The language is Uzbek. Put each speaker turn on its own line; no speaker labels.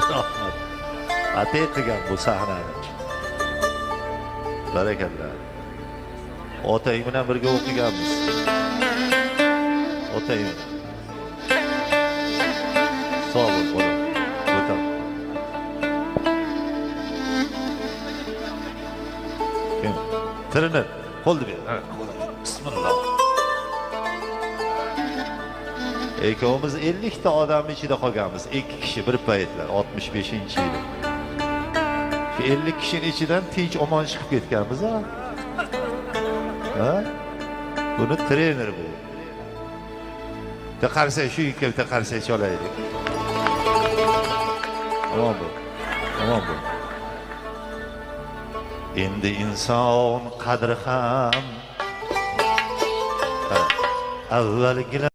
Rahmat. Ata etgan bu sahnani. Barakallah. Otang bilan birga o'qiganmiz. Otang bilan. Sog' bo'l, bolam. O'tam. Kim? Tirinib, qo'lni ber. Ha, bismillah. Ikkovimiz 50 ta odamning ichida qolganmiz. 2 kishi bir paytlar 65-yilda. Shu 50 kishining ichidan tinch omon chiqib ketganmiz, ha? Ha? Buni trener bu. De qarsa shu ikkita qarsa cholaylik. Omon bo'l. Omon bo'l. Endi inson qadri ham avvalgina